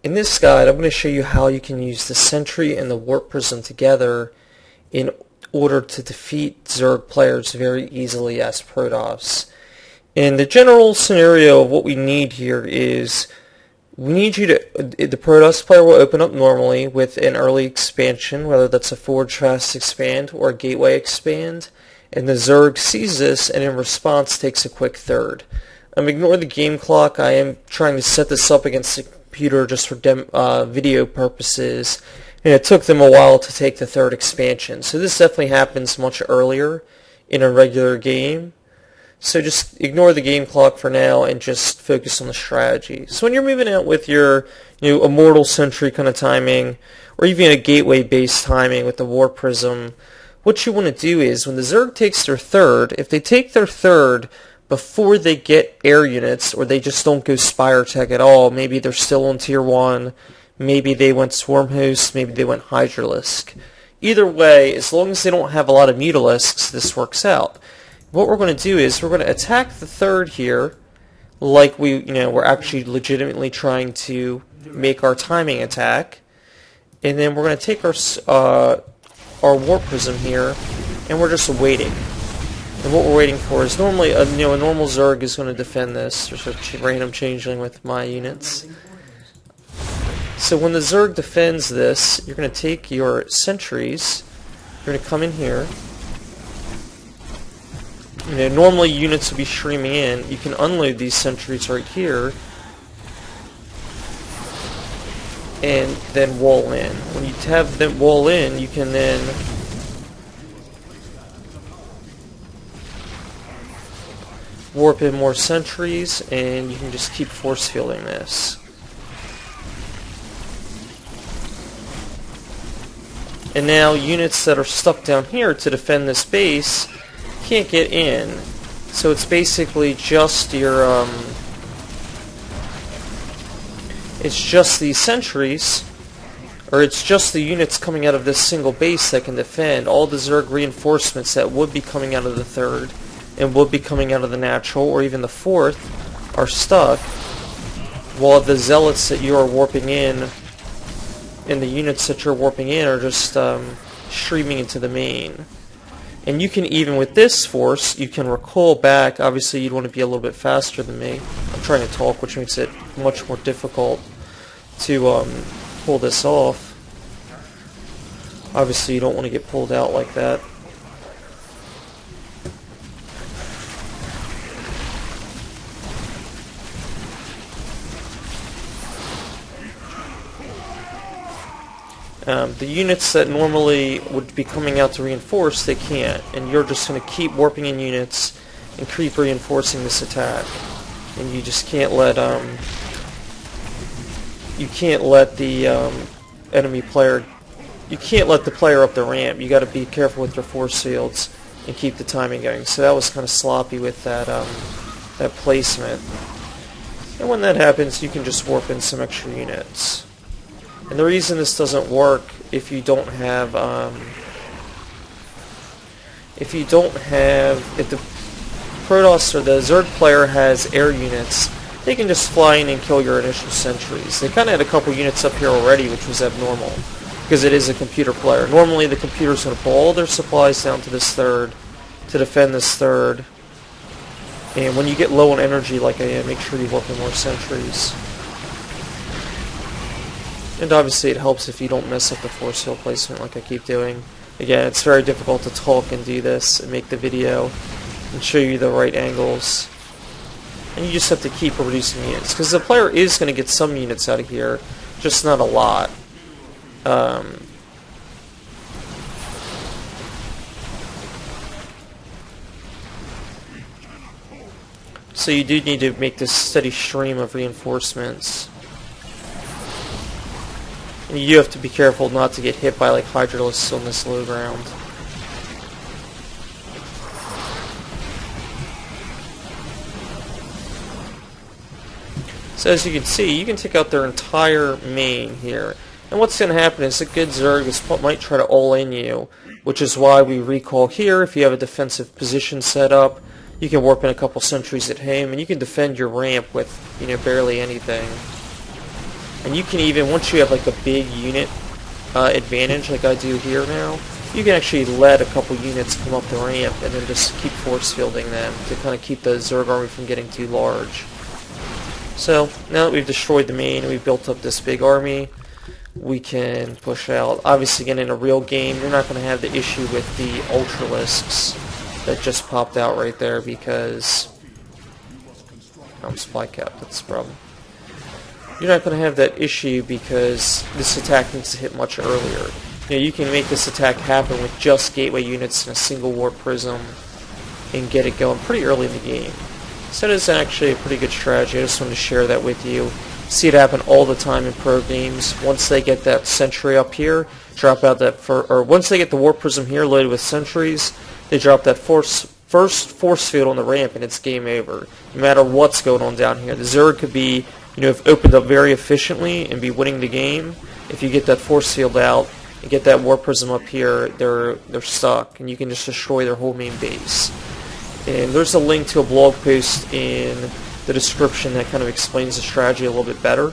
In this guide, I'm going to show you how you can use the Sentry and the Warp Prism together in order to defeat Zerg players very easily as Protoss. And the general scenario of what we need here is we need you to, the Protoss player will open up normally with an early expansion, whether that's a forward fast expand or a gateway expand, and the Zerg sees this and in response takes a quick third. Ignore the game clock. I am trying to set this up against the computer just for video purposes, and it took them a while to take the third expansion. So this definitely happens much earlier in a regular game. So just ignore the game clock for now and just focus on the strategy. So when you're moving out with your Immortal Sentry kind of timing, or even a gateway based timing with the Warp Prism, what you want to do is when the Zerg takes their third, if they take their third before they get air units, or they just don't go Spire Tech at all, maybe they're still on Tier 1, maybe they went Swarm Host, maybe they went Hydralisk. Either way, as long as they don't have a lot of Mutalisks, this works out. What we're going to do is we're going to attack the third here, like we're actually legitimately trying to make our timing attack, and then we're going to take our Warp Prism here, and we're just waiting. And what we're waiting for is normally a normal Zerg is going to defend this. There's a random changeling with my units. So when the Zerg defends this, you're going to take your Sentries. You're going to come in here. Normally units would be streaming in. You can unload these Sentries right here, and then wall in. When you have them wall in, you can then warp in more Sentries, and you can just keep force fielding this. And now units that are stuck down here to defend this base can't get in. So it's basically just your it's just these Sentries, or it's just the units coming out of this single base that can defend. All the Zerg reinforcements that would be coming out of the third and would be coming out of the natural or even the fourth are stuck, while the zealots that you are warping in and the units that you're warping in are just streaming into the main. And you can, even with this force, you can recoil back. Obviously you'd want to be a little bit faster than me. I'm trying to talk, which makes it much more difficult to pull this off. Obviously you don't want to get pulled out like that. The units that normally would be coming out to reinforce, they can't, and you're just going to keep warping in units and keep reinforcing this attack. And you just can't let the enemy player, you can't let the player up the ramp. You got to be careful with your force fields and keep the timing going. So that was kind of sloppy with that that placement. And when that happens, you can just warp in some extra units. And the reason this doesn't work if the Protoss or the Zerg player has air units, they can just fly in and kill your initial Sentries. They kind of had a couple units up here already, which was abnormal, because it is a computer player. Normally the computer's going to pull all their supplies down to this third to defend this third. And when you get low on energy like I am, make sure you warp in more Sentries. And obviously it helps if you don't mess up the force field placement like I keep doing. Again, it's very difficult to talk and do this and make the video and show you the right angles. And you just have to keep reducing units, because the player is going to get some units out of here, just not a lot. So you do need to make this steady stream of reinforcements. And you have to be careful not to get hit by like Hydralisks on this low ground. So as you can see, you can take out their entire main here. And what's going to happen is a good Zerg might try to all-in you, which is why we recall here. If you have a defensive position set up, you can warp in a couple Sentries at home, and you can defend your ramp with barely anything. And you can even, once you have like a big unit advantage like I do here now, you can actually let a couple units come up the ramp and then just keep force fielding them to kind of keep the Zerg army from getting too large. So now that we've destroyed the main and we've built up this big army, we can push out. Obviously, again, in a real game, you're not going to have the issue with the Ultralisks that just popped out right there because I'm supply capped. That's the problem. You're not going to have that issue because this attack needs to hit much earlier. You know, you can make this attack happen with just gateway units and a single Warp Prism and get it going pretty early in the game. So that is actually a pretty good strategy. I just wanted to share that with you. See it happen all the time in pro games. Once they get that Sentry up here, drop out that or once they get the Warp Prism here loaded with Sentries, they drop that first force field on the ramp and it's game over. No matter what's going on down here. The Zerg could be, you know, opened up very efficiently and be winning the game. If you get that force field out and get that Warp Prism up here, they're stuck and you can just destroy their whole main base. And there's a link to a blog post in the description that kind of explains the strategy a little bit better.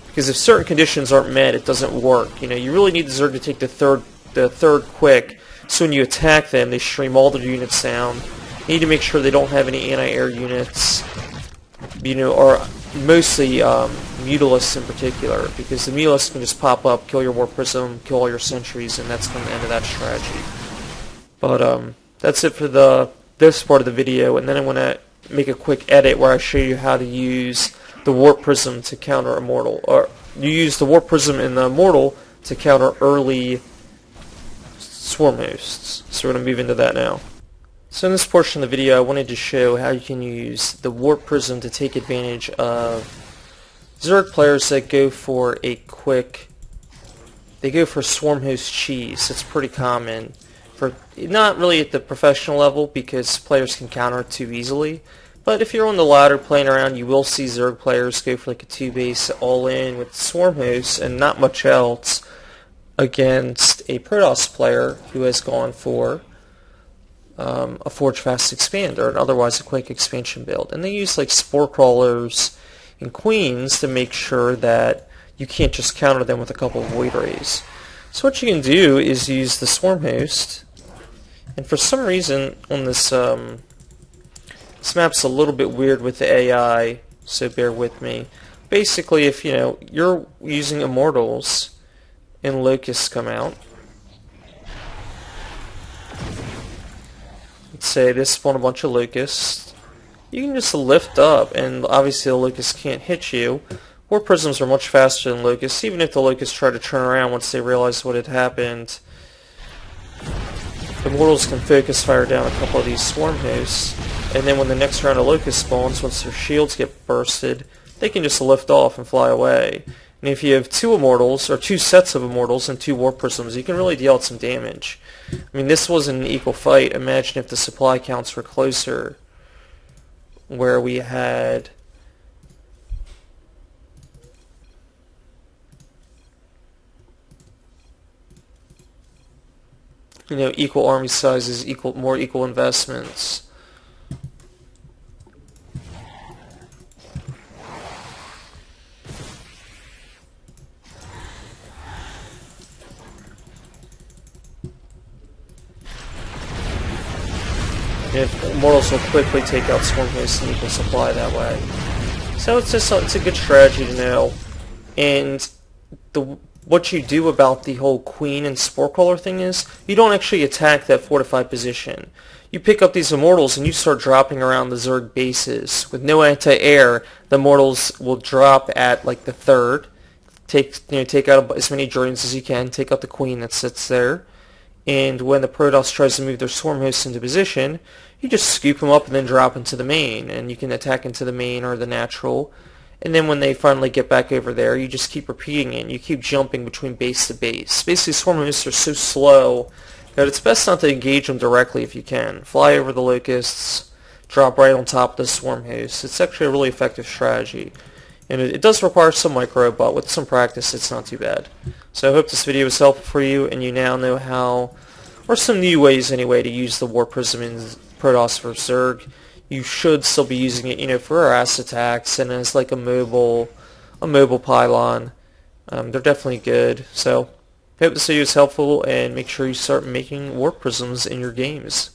Because if certain conditions aren't met, it doesn't work. You know, you really need the Zerg to take the third quick, so when you attack them, they stream all their units down. You need to make sure they don't have any anti-air units, you know, or mostly Mutalisks in particular, because the Mutalisks can just pop up, kill your Warp Prism, kill all your Sentries, and that's kind of the end of that strategy. But that's it for this part of the video, and then I want to make a quick edit where I show you how to use the Warp Prism to counter Immortal, or you use the Warp Prism in the Immortal to counter early Swarm Hosts. So we're going to move into that now. So in this portion of the video I wanted to show how you can use the Warp Prism to take advantage of Zerg players that go for a quick, they go for Swarm Host cheese. It's pretty common. For not really at the professional level because players can counter it too easily, but if you're on the ladder playing around, you will see Zerg players go for like a 2-base all-in with Swarm Hosts and not much else against a Protoss player who has gone for a Forge Fast Expander and otherwise a quick expansion build. And they use like Spore Crawlers and Queens to make sure that you can't just counter them with a couple of Void Rays. So what you can do is use the Swarm Host. And for some reason on this this map's a little bit weird with the AI, so bear with me. Basically, if you know you're using Immortals and Locusts come out, let's say this spawn a bunch of Locusts, you can just lift up, and obviously the Locusts can't hit you. Warp Prisms are much faster than Locusts, even if the Locusts try to turn around once they realize what had happened. The Immortals can focus fire down a couple of these Swarm Hosts, and then when the next round of Locust spawns, once their shields get bursted, they can just lift off and fly away. And if you have two Immortals, or two sets of Immortals and two Warp Prisms, you can really deal out some damage. I mean, this wasn't an equal fight. Imagine if the supply counts were closer, where we had you know, equal army sizes, more equal investments. If Immortals will quickly take out Swarm Hosts in equal supply that way. So it's a good strategy to know. And what you do about the whole Queen and Spore Crawler thing is, you don't actually attack that fortified position. You pick up these Immortals and you start dropping around the Zerg bases. With no anti-air, the Immortals will drop at like the third. Take out as many drones as you can, take out the Queen that sits there. And when the Protoss tries to move their Swarm Hosts into position, you just scoop them up and then drop into the main. And you can attack into the main or the natural. And then when they finally get back over there, you just keep repeating it. You keep jumping between base to base. Basically, Swarm Hosts are so slow that it's best not to engage them directly if you can. Fly over the Locusts, drop right on top of the Swarm Hosts. It's actually a really effective strategy. And it does require some micro, but with some practice, it's not too bad. So I hope this video was helpful for you, and you now know how, or some new ways anyway, to use the Warp Prism in Protoss vs. Zerg. You should still be using it, you know, for harass attacks and as like a mobile pylon. They're definitely good. So hope this video is helpful, and make sure you start making warp prisms in your games.